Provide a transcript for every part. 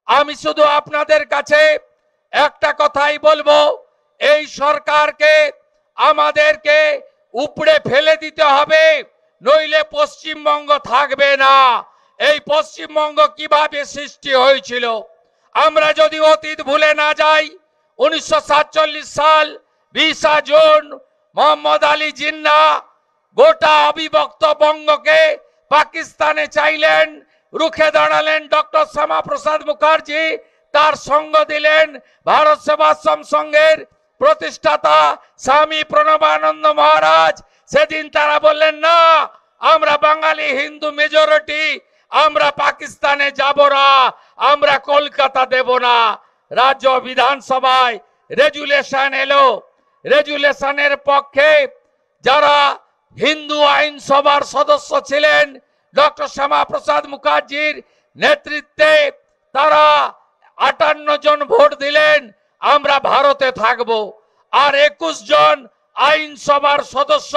আমি শুধু আপনাদের কাছে একটা কথাই বলবো, এই সরকারকে আমাদেরকে উপড়ে ফেলে দিতে হবে, নইলে পশ্চিমবঙ্গ থাকবে না। এই পশ্চিমবঙ্গ কিভাবে সৃষ্টি হয়েছিল আমরা যদি অতীত ভুলে না যাই, 1947 সাল 20 জুন মোহাম্মদ আলী জিন্না গোটা অবিভক্ত বঙ্গকে পাকিস্তানে চাইলেন, রুখে দাঁড়ালেন ডক্টর শ্যামাপ্রসাদ মুখার্জি, তার সঙ্গ দিলেন ভারত সেবাশ্রম সংঘের প্রতিষ্ঠাতা স্বামী প্রণবানন্দ মহারাজ। সেদিন তারা বললেন না, আমরা বাঙালি হিন্দু মেজরিটি, আমরা পাকিস্তানে যাব না, আমরা কলকাতা দেব না। রাজ্য বিধানসভায় রেজুলেশন এলো, রেজুলেশনের পক্ষে যারা হিন্দু আইনসভার সদস্য ছিলেন ডক্টর শ্যামাপ্রসাদ মুখার্জির নেতৃত্বে, তারা 58 জন ভোট দিলেন আমরা ভারতে থাকব। আর 21 জন আইনসভার সদস্য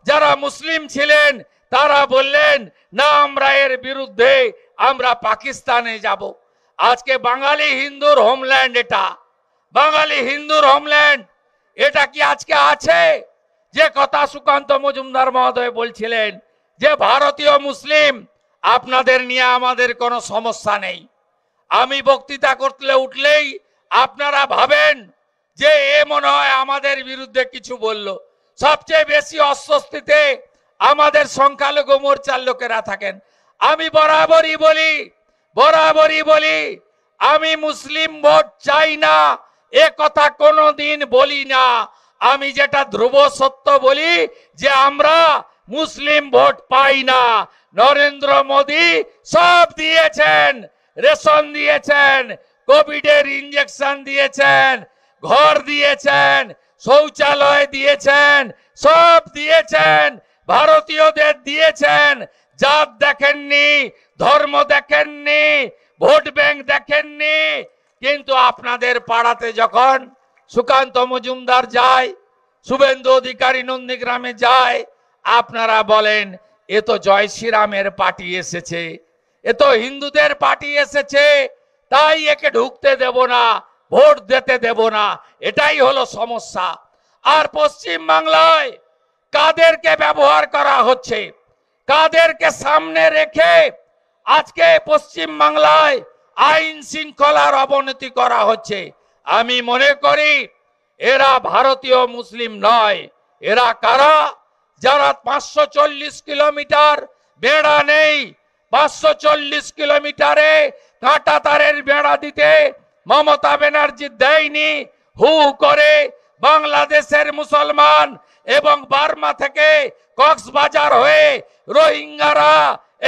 যারা মুসলিম ছিলেন তারা বললেন না, আমরা এর বিরুদ্ধে, আমরা পাকিস্তানে যাব। আজকে বাঙালি হিন্দুর হোমল্যান্ড, এটা বাঙালি হিন্দুর হোমল্যান্ড, এটা কি আজকে আছে? যে কথা সুকান্ত মজুমদার মহোদয় বলছিলেন যে ভারতীয় মুসলিম, আপনাদের নিয়ে আমাদের কোনো সমস্যা নেই। আমি বক্তৃতা করতে উঠলেই আপনারা ভাবেন যে এ মনে হয় আমাদের বিরুদ্ধে কিছু বলল। সবচেয়ে বেশি অস্বস্তিতে আমাদের সংখ্যালঘু মোর্চার লোকেরা থাকেন। আমি বরাবরই বলি আমি মুসলিম ভোট চাই না, এ কথা কোনোদিন বলি না। আমি যেটা ধ্রুব সত্য বলি যে আমরা মুসলিম ভোট পাই না। নরেন্দ্র মোদী সব দিয়েছেন, রেশন দিয়েছেন, কোভিডের ইঞ্জেকশন দিয়েছেন, ঘর দিয়েছেন, শৌচালয় দিয়েছেন, সব দিয়েছেন, ভারতীয়দের দিয়েছেন। জাত দেখেননি, ধর্ম দেখেননি, ভোট ব্যাংক দেখেননি। কিন্তু আপনাদের পাড়াতে যখন সুকান্ত মজুমদার যায়, শুভেন্দু অধিকারী নন্দীগ্রামে যায়, আপনারা বলেন এ তো জয় শ্রীরামের পার্টি এসেছে, এ তো হিন্দুদের পার্টি এসেছে, তাই একে ঢুকতে দেব না, ভোট দিতে দেব না। এটাই হলো সমস্যা। আর পশ্চিম বাংলায় কাদেরকে ব্যবহার করা হচ্ছে, কাদেরকে সামনে রেখে আজকে পশ্চিম বাংলায় আইন শৃঙ্খলার অবনতি করা হচ্ছে? আমি মনে করি এরা ভারতীয় মুসলিম নয়। এরা কারা? যারা 540 কিলোমিটার বেড়া নেই, 540 কিলোমিটারে কাঁটা তারের বেড়া দিতে মমতা ব্যানার্জি দেয়নি। হু করে বাংলাদেশের মুসলমান এবং বার্মা থেকে কক্সবাজার হয়ে রোহিঙ্গারা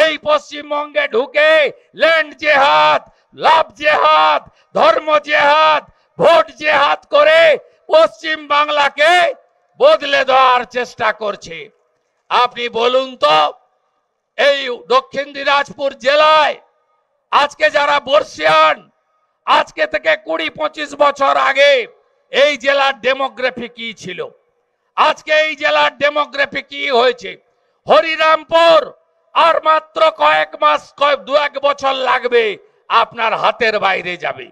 এই পশ্চিমবঙ্গে ঢুকে ল্যান্ড জেহাদ, লাভ জেহাদ, ধর্ম জেহাদ, ভোট জেহাদ করে পশ্চিম বাংলাকে বদলে দেওয়ার চেষ্টা করছে। আপনি বলুন তো, এই দক্ষিণ দিনাজপুর জেলায় আজকে যারা বর্ষিয়ান, আজকে থেকে 20-25 বছর আগে এই জেলার ডেমোগ্রাফি কি ছিল? আজকে এই জেলার ডেমোগ্রাফি কি হয়েছে? হরিরামপুর আর মাত্র কয়েক মাস, 2-1 বছর লাগবে, আপনার হাতের বাইরে যাবে।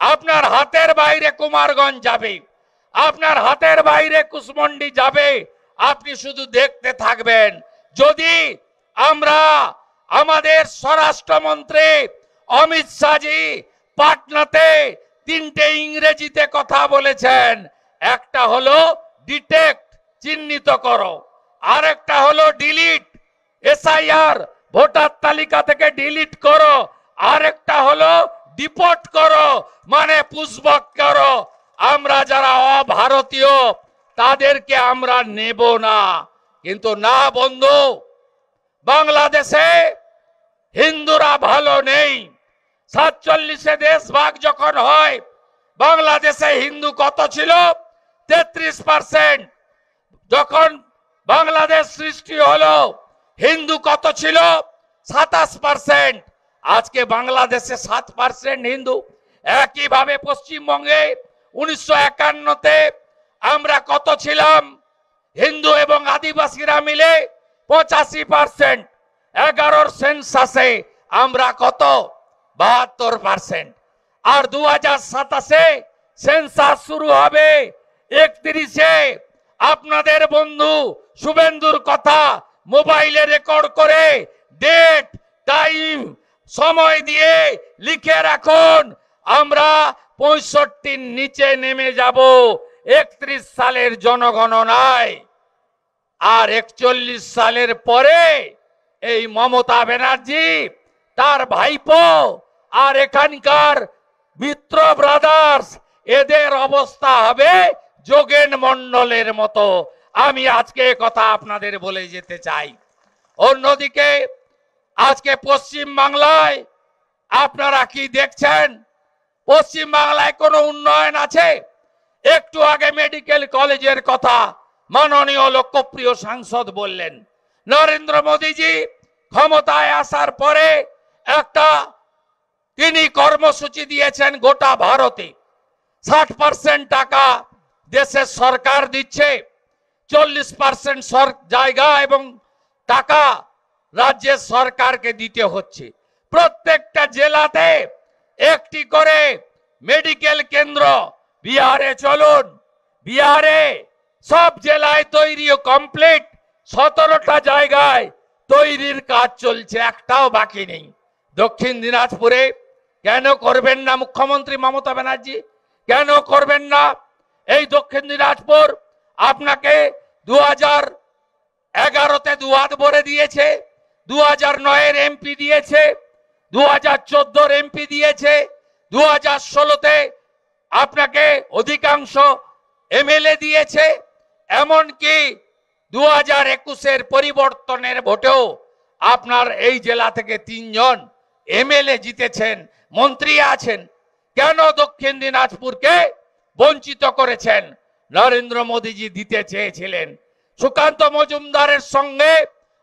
আপনার হাতের বাইরে কুমারগঞ্জ যাবে, আপনার হাতের বাইরে কুশমন্ডি যাবে। আপনি শুধু দেখতে থাকবেন। যদি আমরা, আমাদের স্বরাষ্ট্রমন্ত্রী অমিত শাহজি পাটনাতে 3টে ইংরেজিতে কথা বলেছেন। একটা হলো ডিটেক্ট, চিহ্নিত করো, আরেকটা হলো ডিলিট, এসআইআর ভোটার তালিকা থেকে ডিলিট করো, আরেকটা হলো ডিপোর্ট করো, মানে পুশব্যাক করো। আমরা যারা অভারতীয় তাদেরকে আমরা নেব না। কিন্তু না বন্ধু, বাংলাদেশে হিন্দুরা ভালো নেই। 47-এ দেশভাগ যখন হয়, বাংলাদেশে হিন্দু কত ছিল? 33%। যখন বাংলাদেশ সৃষ্টি হলো, হিন্দু কত ছিল? 27%। আজকে বাংলাদেশে 7% হিন্দু। একইভাবে পশ্চিমবঙ্গে 1951-তে আমরা কত ছিলাম? হিন্দু এবং আদিবাসীরা মিলে 85%। 11র সেন্সাসে আমরা কত? 72%। আর 2027-এ সেন্সাস শুরু হবে 31-এ। আপনাদের বন্ধু শুভেন্দুর কথা মোবাইলে রেকর্ড করে ডেট টাইম সময় দিয়ে লিখে রাখুন। আমরা 65-র নিচে নেমে যাব 31 সালের জনগণনায়। আর 41 সালের পরে এই মমতা ব্যানার্জি, তার ভাইপো আর এখানকার মিত্র ব্রাদার্স, এদের অবস্থা হবে যোগেন মণ্ডলের মতো। আমি আজকে কথা আপনাদের বলে যেতে চাই। অন্যদিকে আজকে পশ্চিম বাংলায় আপনারা কি দেখছেন? পশ্চিম বাংলায় কোনো উন্নয়ন আছে? একটু আগে মেডিকেল কলেজের কথা মাননীয় লোকপ্রিয় সাংসদ বললেন। নরেন্দ্র মোদীজি ক্ষমতায় আসার পরে একটা তিনি কর্মসূচি দিয়েছেন গোটা ভারতে। 60% টাকা দেশের সরকার দিচ্ছে, 40% জায়গা এবং টাকা রাজ্যের সরকারকে দিতে হচ্ছে। প্রত্যেকটা জেলাতে একটি করে মেডিকেল কেন্দ্র। বিহারে চলুন, বিহারে সব জেলায় তৈরি কমপ্লিট, 17টা জায়গায় তৈরির কাজ চলছে, একটাও বাকি নেই। দক্ষিণ দিনাজপুরে কেন করবেন না মুখ্যমন্ত্রী মমতা ব্যানার্জি? কেন করবেন না? এই দক্ষিণ দিনাজপুর আপনাকে 2011-তে দুহাত ভরে দিয়েছে, 2009-এর এমপি দিয়েছে, 2014-র এমপি দিয়েছে, 2016-তে আপনাকে অধিকাংশ এমএলএ দিয়েছে, এমনকি 2021-এর পরিবর্তনের ভোটেও আপনার এই জেলা থেকে 3 জন এমএলএ জিতেছেন, মন্ত্রী আছেন। কেন দক্ষিণ দিনাজপুরকে বঞ্চিত করেছেন? নরেন্দ্র মোদীজি দিতে চেয়েছিলেন। সুকান্ত মজুমদারের সঙ্গে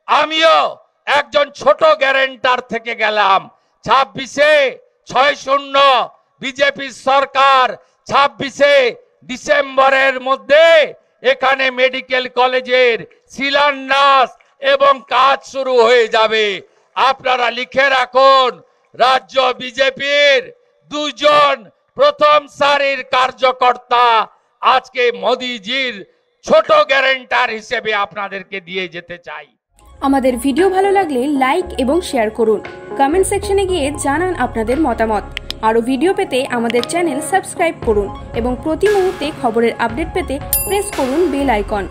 আমিও একজন ছোট গ্যারেন্টার থেকে গেলাম। 26-এ 6-0 বিজেপি সরকার 26-এ ডিসেম্বরের মধ্যে এখানে মেডিকেল কলেজের শিলান্যাস এবং কাজ শুরু হয়ে যাবে। আপনারা লিখে রাখুন, রাজ্য বিজেপির 2 জন প্রথম সারির কার্যকর্তা আজকে মোদিজির ছোট গ্যারেন্টার হিসেবে আপনাদেরকে দিয়ে যেতে চাই। আমাদের ভিডিও ভালো লাগলে লাইক এবং শেয়ার করুন। কমেন্ট সেকশনে গিয়ে জানান আপনাদের মতামত। আরও ভিডিও পেতে আমাদের চ্যানেল সাবস্ক্রাইব করুন এবং প্রতি মুহূর্তে খবরের আপডেট পেতে প্রেস করুন বেল আইকন।